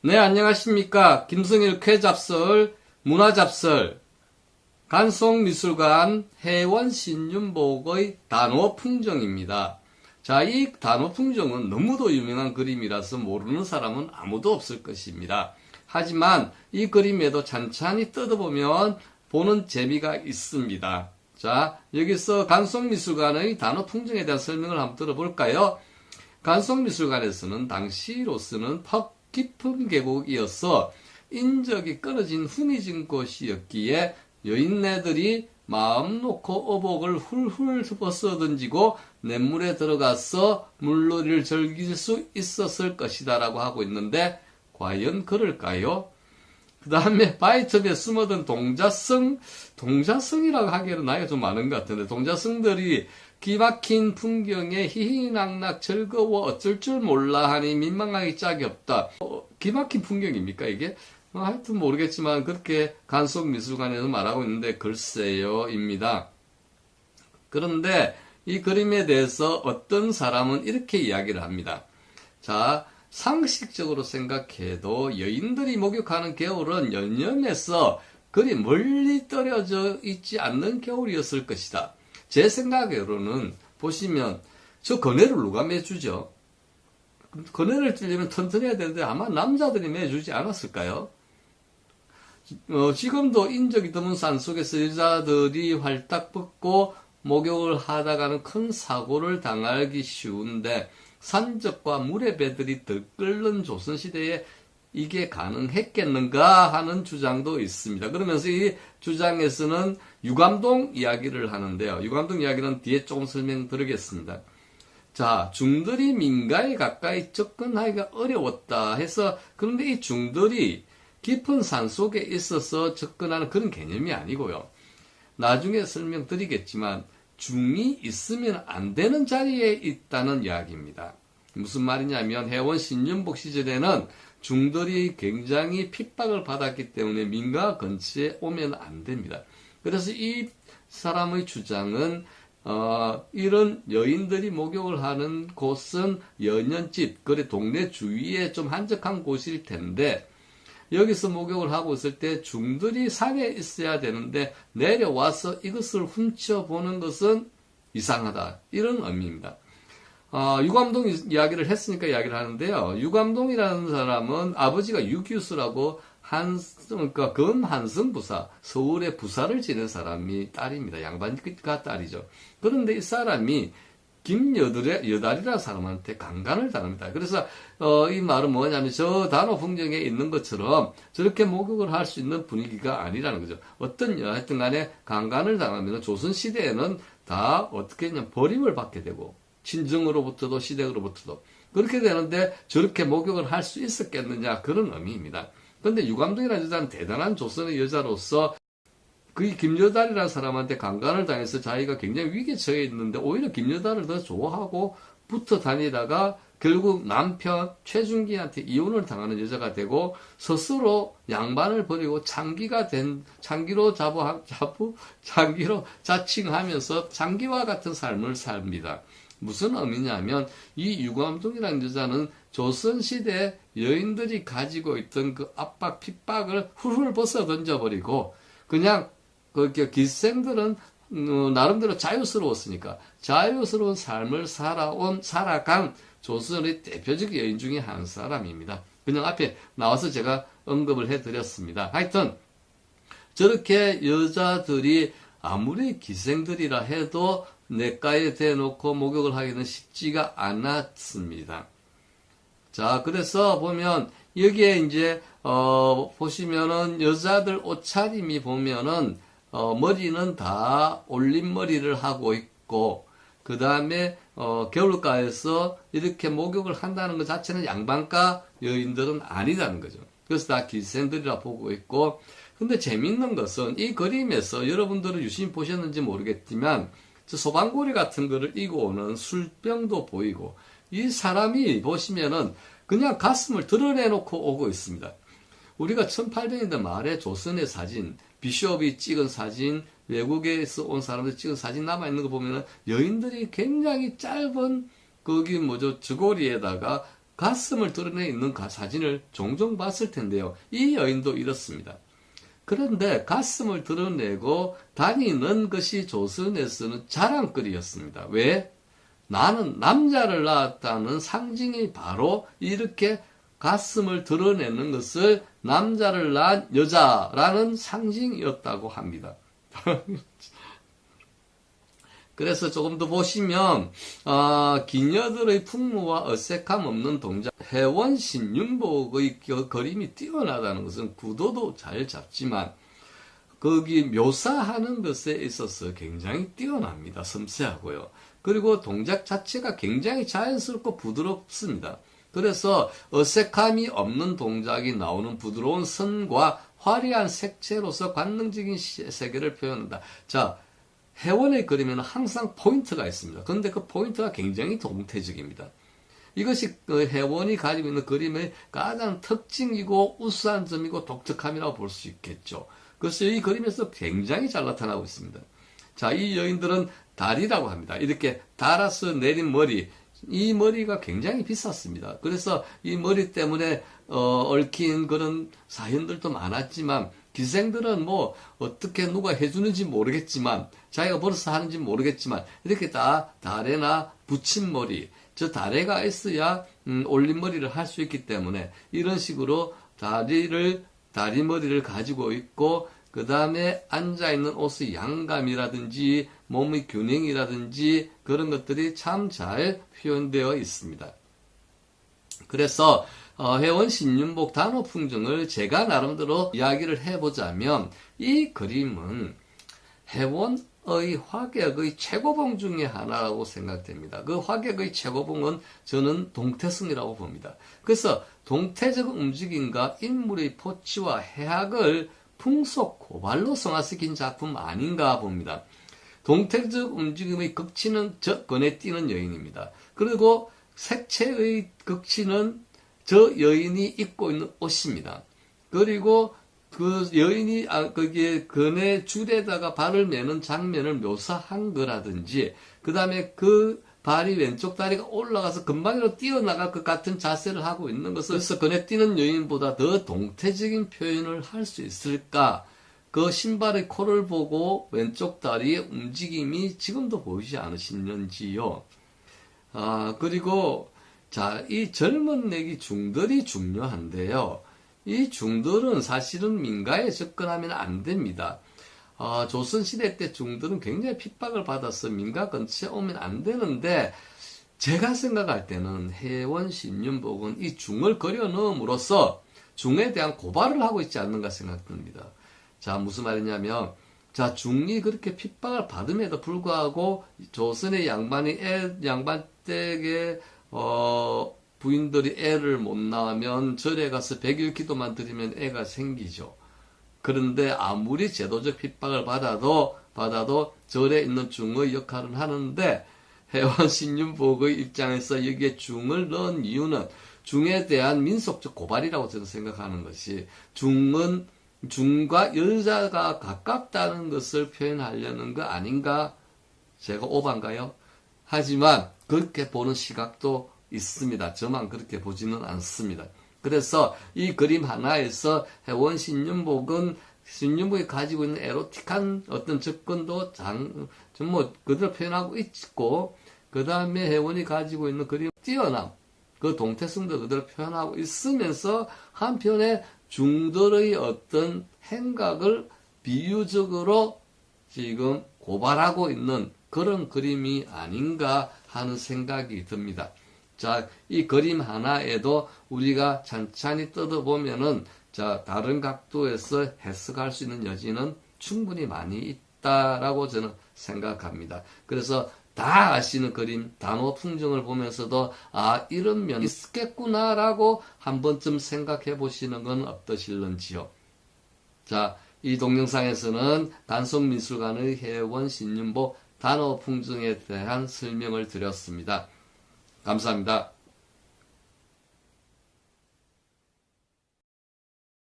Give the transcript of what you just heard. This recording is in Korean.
네, 안녕하십니까. 김성일 쾌잡설, 문화잡설, 간송미술관 해원신윤복의 단오풍정입니다. 자, 이 단오풍정은 너무도 유명한 그림이라서 모르는 사람은 아무도 없을 것입니다. 하지만 이 그림에도 찬찬히 뜯어보면 보는 재미가 있습니다. 자, 여기서 간송미술관의 단오풍정에 대한 설명을 한번 들어볼까요? 간송미술관에서는 당시로서는 퍽 깊은 계곡이어서 인적이 끊어진 훈이진 곳이었기에 여인네들이 마음 놓고 어복을 훌훌 벗어 던지고 냇물에 들어가서 물놀이를 즐길 수 있었을 것이다 라고 하고 있는데 과연 그럴까요? 그 다음에 바위틈에 숨어든 동자성이라고 하기에는 나이가 좀 많은 것 같은데 동자성들이 기막힌 풍경에 희희낙낙 즐거워 어쩔 줄 몰라 하니 민망하기 짝이 없다. 기막힌 풍경입니까 이게? 하여튼 모르겠지만 그렇게 간송미술관에서 말하고 있는데 글쎄요입니다. 그런데 이 그림에 대해서 어떤 사람은 이렇게 이야기를 합니다. 자, 상식적으로 생각해도 여인들이 목욕하는 겨울은 연념에서 그리 멀리 떨어져 있지 않는 겨울이었을 것이다. 제 생각으로는 보시면 저 그네를 누가 매주죠? 그네를 찌려면 튼튼해야 되는데 아마 남자들이 매주지 않았을까요? 지금도 인적이 드문 산속에서 여자들이 활딱 벗고 목욕을 하다가는 큰 사고를 당하기 쉬운데 산적과 물의 배들이 들끓는 조선시대에 이게 가능했겠는가 하는 주장도 있습니다. 그러면서 이 주장에서는 유감동 이야기를 하는데요. 유감동 이야기는 뒤에 조금 설명드리겠습니다. 자, 중들이 민가에 가까이 접근하기가 어려웠다 해서 그런데 이 중들이 깊은 산속에 있어서 접근하는 그런 개념이 아니고요. 나중에 설명드리겠지만 중이 있으면 안 되는 자리에 있다는 이야기입니다. 무슨 말이냐면 해원 신윤복 시절에는 중들이 굉장히 핍박을 받았기 때문에 민가 근처에 오면 안 됩니다. 그래서 이 사람의 주장은 이런 여인들이 목욕을 하는 곳은 연연집, 그래 동네 주위에 좀 한적한 곳일 텐데 여기서 목욕을 하고 있을 때 중들이 산에 있어야 되는데 내려와서 이것을 훔쳐보는 것은 이상하다. 이런 의미입니다. 유감동 이야기를 했으니까 이야기를 하는데요. 유감동이라는 사람은 아버지가 유규수라고 그러니까 검한성 부사, 서울의 부사를 지낸 사람이 딸입니다. 양반가 딸이죠. 그런데 이 사람이 김여달이라는 사람한테 강간을 당합니다. 그래서 이 말은 뭐냐면 저 단오풍정에 있는 것처럼 저렇게 목욕을 할 수 있는 분위기가 아니라는 거죠. 하여튼 간에 강간을 당하면 조선시대에는 다 어떻게 했냐면 버림을 받게 되고 친정으로부터도 시댁으로부터도 그렇게 되는데 저렇게 목욕을 할 수 있었겠느냐 그런 의미입니다. 그런데 유감동이라는 여자는 대단한 조선의 여자로서 그 김여달이라는 사람한테 강간을 당해서 자기가 굉장히 위기에 처해 있는데 오히려 김여달을 더 좋아하고 붙어 다니다가 결국 남편 최준기한테 이혼을 당하는 여자가 되고 스스로 양반을 버리고 창기로 자칭하면서 창기와 같은 삶을 삽니다. 무슨 의미냐면 이 유감동이라는 여자는 조선시대 여인들이 가지고 있던 그 압박 핍박을 훌훌 벗어 던져버리고 그냥 기생들은 나름대로 자유스러웠으니까 자유스러운 삶을 살아간 조선의 대표적 여인 중에 한 사람입니다. 그냥 앞에 나와서 제가 언급을 해드렸습니다. 하여튼 저렇게 여자들이 아무리 기생들이라 해도 냇가에 대놓고 목욕을 하기는 쉽지가 않았습니다. 자, 그래서 보면 여기에 이제 보시면은 여자들 옷차림이 보면은 머리는 다 올림머리를 하고 있고 그 다음에 겨울가에서 이렇게 목욕을 한다는 것 자체는 양반가 여인들은 아니라는 거죠. 그래서 다 기생들이라 보고 있고 근데 재밌는 것은 이 그림에서 여러분들은 유심히 보셨는지 모르겠지만 저 소방고리 같은 거를 이고 오는 술병도 보이고 이 사람이 보시면은 그냥 가슴을 드러내놓고 오고 있습니다. 우리가 1800년대 말에 조선의 사진, 비숍이 찍은 사진, 외국에서 온 사람들 찍은 사진 남아있는 거 보면은 여인들이 굉장히 짧은 저고리에다가 가슴을 드러내 있는 사진을 종종 봤을 텐데요. 이 여인도 이렇습니다. 그런데 가슴을 드러내고 다니는 것이 조선에서는 자랑거리였습니다. 왜? 나는 남자를 낳았다는 상징이 바로 이렇게 가슴을 드러내는 것을 남자를 낳은 여자라는 상징이었다고 합니다. 그래서 조금 더 보시면 기녀들의 풍무와 어색함 없는 동작, 혜원 신윤복의 그림이 뛰어나다는 것은 구도도 잘 잡지만 거기 묘사하는 것에 있어서 굉장히 뛰어납니다. 섬세하고요. 그리고 동작 자체가 굉장히 자연스럽고 부드럽습니다. 그래서 어색함이 없는 동작이 나오는 부드러운 선과 화려한 색채로서 관능적인 세계를 표현한다. 자, 혜원의 그림에는 항상 포인트가 있습니다. 그런데 그 포인트가 굉장히 동태적입니다. 이것이 그 혜원이 가지고 있는 그림의 가장 특징이고 우수한 점이고 독특함이라고 볼 수 있겠죠. 그래서 이 그림에서 굉장히 잘 나타나고 있습니다. 자, 이 여인들은 달이라고 합니다. 이렇게 달아서 내린 머리, 이 머리가 굉장히 비쌌습니다. 그래서 이 머리 때문에 얽힌 그런 사연들도 많았지만 기생들은 뭐 어떻게 누가 해주는지 모르겠지만 자기가 벌어서 하는지 모르겠지만 이렇게 다 다래나 붙임머리, 저 다래가 있어야 올림머리를 할 수 있기 때문에 이런 식으로 다리머리를 가지고 있고 그 다음에 앉아있는 옷의 양감이라든지 몸의 균형이라든지 그런 것들이 참 잘 표현되어 있습니다. 그래서 혜원 신윤복 단오풍정을 제가 나름대로 이야기를 해보자면 이 그림은 혜원의 화객의 최고봉 중에 하나라고 생각됩니다. 그 화객의 최고봉은 저는 동태성이라고 봅니다. 그래서 동태적 움직임과 인물의 포치와 해학을 풍속 고발로 성화시킨 작품 아닌가 봅니다. 동태적 움직임의 극치는 저 건에 띄는 여인입니다. 그리고 색채의 극치는 저 여인이 입고 있는 옷입니다. 그리고 그 여인이 거기에 건의 줄에다가 발을 매는 장면을 묘사한 거라든지 그 다음에 그 발이 왼쪽 다리가 올라가서 금방으로 뛰어나갈 것 같은 자세를 하고 있는 것을 그래서 건에 뛰는 여인보다 더 동태적인 표현을 할 수 있을까? 그 신발의 코를 보고 왼쪽 다리의 움직임이 지금도 보이지 않으시는지요? 그리고 자, 이 젊은 내기 중들이 중요한데요. 이 중들은 사실은 민가에 접근하면 안 됩니다. 조선시대 때 중들은 굉장히 핍박을 받아서 민가 근처에 오면 안 되는데 제가 생각할 때는 혜원 신윤복은 이 중을 그려 넣음으로써 중에 대한 고발을 하고 있지 않는가 생각됩니다. 자, 무슨 말이냐면 자, 중이 그렇게 핍박을 받음에도 불구하고 조선의 양반댁에 부인들이 애를 못 낳으면 절에 가서 백일 기도만 드리면 애가 생기죠. 그런데 아무리 제도적 핍박을 받아도 절에 있는 중의 역할을 하는데 혜원 신윤복의 입장에서 여기에 중을 넣은 이유는 중에 대한 민속적 고발이라고 저는 생각하는 것이 중과 여자가 가깝다는 것을 표현하려는 거 아닌가? 제가 오반가요? 하지만 그렇게 보는 시각도 있습니다. 저만 그렇게 보지는 않습니다. 그래서 이 그림 하나에서 혜원 신윤복이 가지고 있는 에로틱한 어떤 접근도 그대로 표현하고 있고, 그 다음에 혜원이 가지고 있는 그림 뛰어남, 그 동태성도 그대로 표현하고 있으면서 한편에 중들의 어떤 행각을 비유적으로 지금 고발하고 있는 그런 그림이 아닌가 하는 생각이 듭니다. 자, 이 그림 하나에도 우리가 찬찬히 뜯어보면은 자, 다른 각도에서 해석할 수 있는 여지는 충분히 많이 있다라고 저는 생각합니다. 그래서 다 아시는 그림, 단호 풍정을 보면서도 이런 면이 있겠구나라고 한 번쯤 생각해 보시는 건 어떠실런지요. 자, 이 동영상에서는 간송미술관의 혜원 신윤복 단호 풍정에 대한 설명을 드렸습니다. 감사합니다.